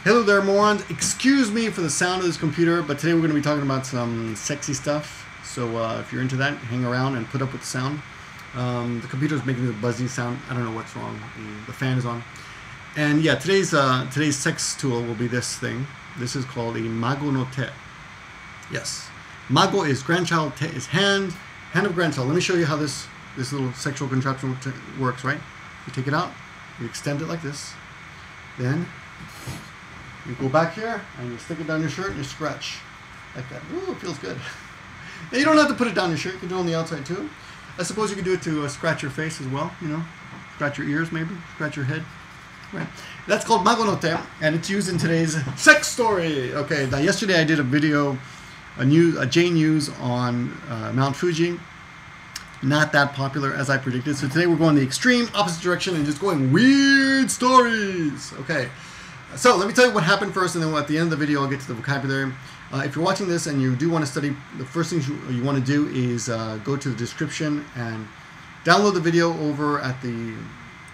Hello there, morons. Excuse me for the sound of this computer, but today we're going to be talking about some sexy stuff. So if you're into that, hang around and put up with the sound. The computer's making a buzzy sound. I don't know what's wrong. The fan is on. And yeah, today's sex tool will be this thing. This is called a mago no te. Yes. Mago is grandchild, te is hand of grandchild. Let me show you how this little sexual contraption works, right? You take it out, you extend it like this. Then you go back here and you stick it down your shirt and you scratch like that. Ooh, it feels good. Now you don't have to put it down your shirt. You can do it on the outside too. I suppose you could do it to scratch your face as well. You know, scratch your ears maybe, scratch your head. Right. That's called mago no te, and it's used in today's sex story. Okay. Now yesterday I did a video, a JNEWS on Mount Fuji. Not that popular as I predicted. So today we're going the extreme opposite direction and just going weird stories. Okay. So let me tell you what happened first, and then at the end of the video I'll get to the vocabulary. If you're watching this and you do want to study, the first thing you want to do is go to the description and download the video over at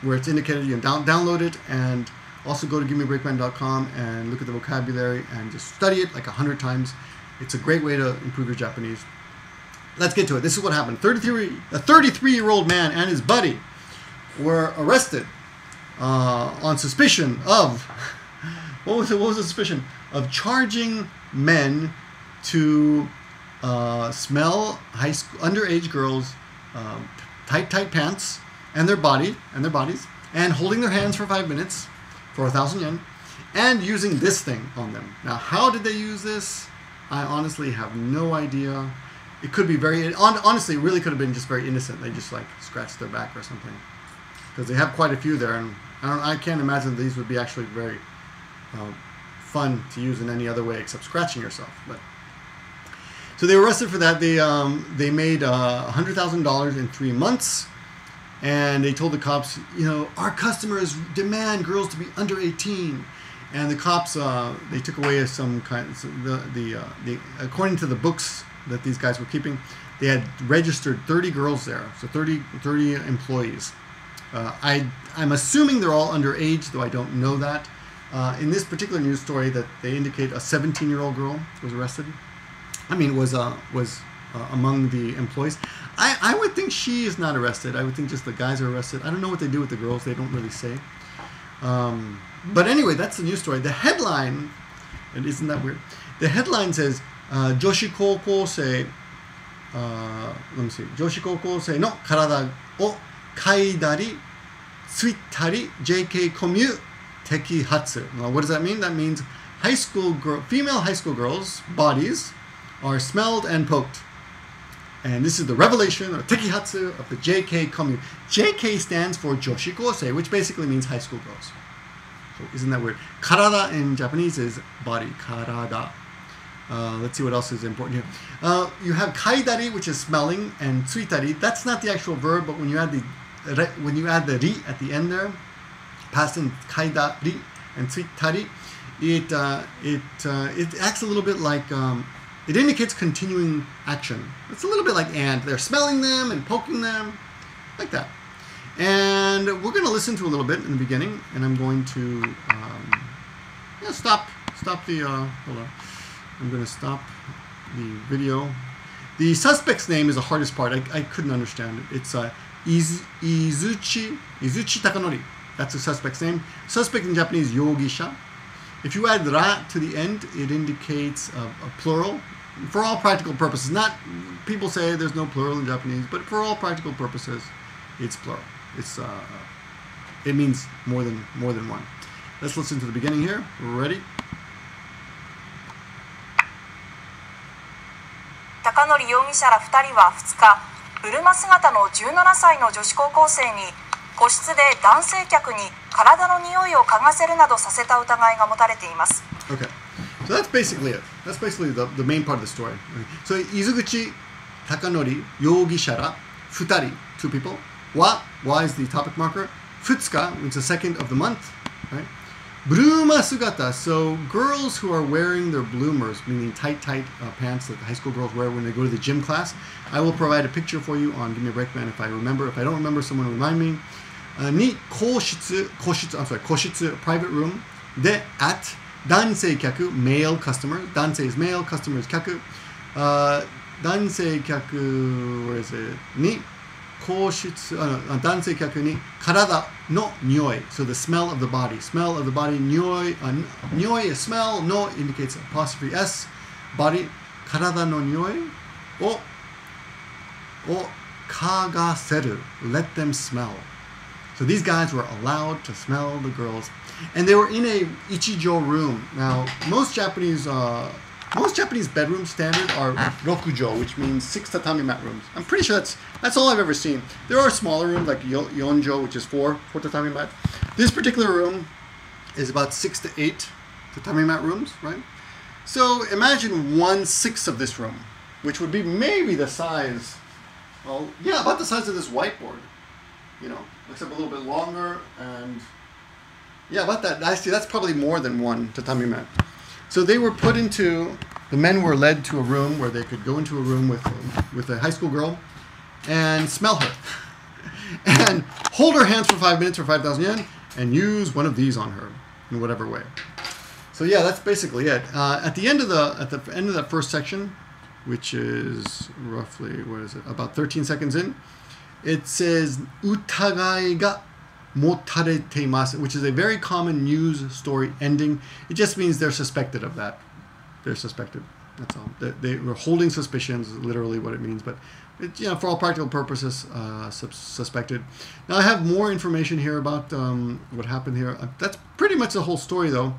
where it's indicated. You can download it, and also go to gimmeabreakman.com and look at the vocabulary and just study it like 100 times. It's a great way to improve your Japanese. Let's get to it. This is what happened. A 33-year-old man and his buddy were arrested on suspicion of what was the suspicion of charging men to smell underage girls' tight pants and their bodies, and holding their hands for 5 minutes for 1,000 yen, and using this thing on them. Now, how did they use this? I honestly have no idea. It could be honestly, it really could have been just very innocent. They just like scratched their back or something, because they have quite a few there, and I can't imagine these would be actually very fun to use in any other way except scratching yourself. But so they were arrested for that. They made $100,000 in 3 months, and they told the cops, you know, our customers demand girls to be under 18. And the cops they took away some kind. According to the books that these guys were keeping, they had registered 30 girls there, so 30 employees. I'm assuming they're all underage, though I don't know that. In this particular news story, that they indicate a 17-year-old girl was arrested. I mean, was among the employees. I would think she is not arrested. I would think just the guys are arrested. I don't know what they do with the girls. They don't really say. But anyway, that's the news story. The headline, and isn't that weird? The headline says, 女子高校生 let me see. 女子高校生の体を嗅いだり、ついたり JK コミュ摘発. Now, what does that mean? That means female high school girls' bodies are smelled and poked. And this is the revelation or tekihatsu of the JK commune. JK stands for Joshi Kosei, which basically means high school girls. So isn't that weird? Karada in Japanese is body. Karada. Let's see what else is important here. You have kaidari, which is smelling, and tsuitari. That's not the actual verb, but when you add the ri at the end there, past tense kaidari and tsuitari, it acts a little bit like it indicates continuing action. It's a little bit like and. They're smelling them and poking them, like that. And we're going to listen to a little bit in the beginning, and I'm going to stop the hold on. I'm going to stop the video. The suspect's name is the hardest part. I couldn't understand it. It's Izuchi Takanori. That's the suspect's name. Suspect in Japanese, yogisha. If you add ra to the end, it indicates a plural. For all practical purposes, people say there's no plural in Japanese, but for all practical purposes, it's plural. It means more than one. Let's listen to the beginning here. Ready? 高典容疑者ら2人は2日、ブルマ姿の17歳の女子高校生に個室で男性客に体の匂いを嗅がせるなどさせた疑いが持たれています。 Okay, so that's basically it. That's basically the main part of the story. So Izuguchi Takanori 容疑者ら2人, 2 people. Why is the topic marker? 2日, it's the second of the month, right? Bluma sugata, so girls who are wearing their bloomers, meaning tight pants that high school girls wear when they go to the gym class. I will provide a picture for you on Give Me a Breakman if I remember. If I don't remember, someone remind me. Ni 個室 private room で at dansei kyaku, male customer. Dansei is male, customer is kyaku. Dansei kyaku, where is it? Ni koshitsu, dansei kyaku ni karada no nioi. So the smell of the body. Smell of the body, nioi. Nioi is smell, no indicates apostrophe S. Body, karada no nioi. O kagaseru. Let them smell. So these guys were allowed to smell the girls. And they were in a ichijo room. Now, most Japanese bedroom standard are rokujo, which means 6 tatami mat rooms. I'm pretty sure that's all I've ever seen. There are smaller rooms like yonjo, which is 4 tatami mat. This particular room is about 6 to 8 tatami mat rooms, right? So imagine 1/6 of this room, which would be maybe the size, well, yeah, about the size of this whiteboard, you know, except a little bit longer, and yeah, about that. Actually, that's probably more than 1 tatami mat. So they were put into, the men were led to a room where they could go into a room with a high school girl and smell her and hold her hands for 5 minutes for 5,000 yen and use one of these on her in whatever way. So yeah, that's basically it. At the end of that first section, which is roughly, what is it, about 13 seconds in, it says utagai ga motaretemasu, which is a very common news story ending. It just means they're suspected of that. They're suspected. That's all. They were holding suspicions, is literally what it means. But it, you know, for all practical purposes, suspected. Now I have more information here about what happened here. That's pretty much the whole story, though.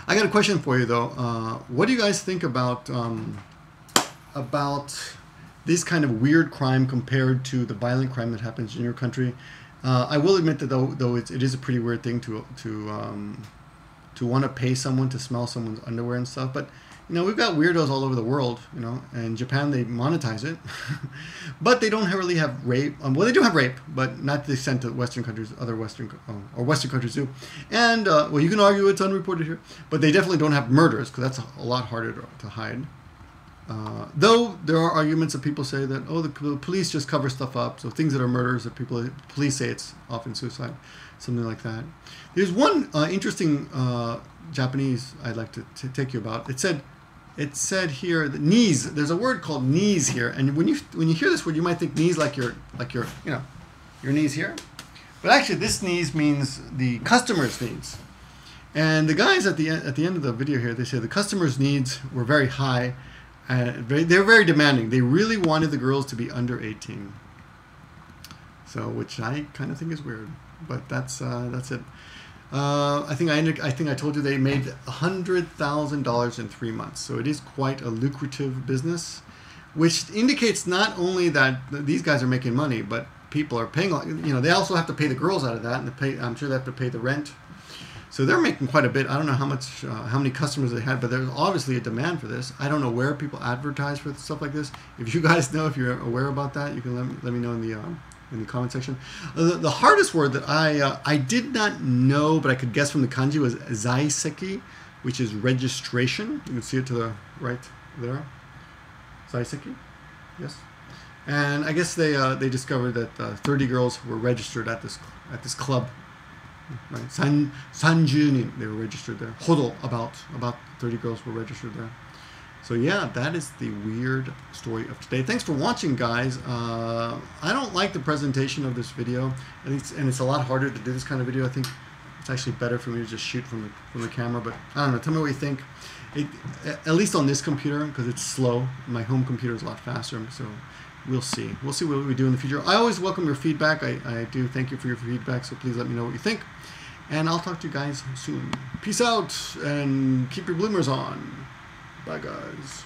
I got a question for you, though. What do you guys think about this kind of weird crime compared to the violent crime that happens in your country? I will admit that though it is a pretty weird thing to want to pay someone to smell someone's underwear and stuff. But you know, we've got weirdos all over the world. You know, in Japan they monetize it, but they don't really have rape. Well, they do have rape, but not to the extent that Western countries, Western countries do. And well, you can argue it's unreported here, but they definitely don't have murders because that's a lot harder to hide. Though there are arguments that people say that, oh, the police just cover stuff up. So things that are murders that police say it's often suicide, something like that. There's one interesting Japanese I'd like to take you about. It said here that knees. There's a word called knees here, and when you hear this word, you might think knees like your you know, your knees here, but actually this knees means the customer's needs. And the guys at the end of the video here, they say the customer's needs were very high. They're very demanding. They really wanted the girls to be under 18. So, which I kind of think is weird, but that's it. I think I told you they made $100,000 in 3 months. So it is quite a lucrative business, which indicates not only that these guys are making money, but people are paying. You know, they also have to pay the girls out of that, and I'm sure they have to pay the rent. So they're making quite a bit. I don't know how many customers they had, but there's obviously a demand for this. I don't know where people advertise for stuff like this. If you guys know, if you're aware about that, you can let me know in the comment section. The hardest word that I did not know, but I could guess from the kanji, was zaiseki, which is registration. You can see it to the right there. Zaiseki, yes. And I guess they discovered that 30 girls were registered at this club. Right, 30 nin, they were registered there. Hodo, about 30 girls were registered there. So yeah, that is the weird story of today. Thanks for watching, guys. I don't like the presentation of this video, and it's a lot harder to do this kind of video. I think it's actually better for me to just shoot from the camera. But I don't know. Tell me what you think. At least on this computer, because it's slow. My home computer is a lot faster, so we'll see. We'll see what we do in the future. I always welcome your feedback. I do thank you for your feedback, so please let me know what you think. And I'll talk to you guys soon. Peace out, and keep your bloomers on. Bye, guys.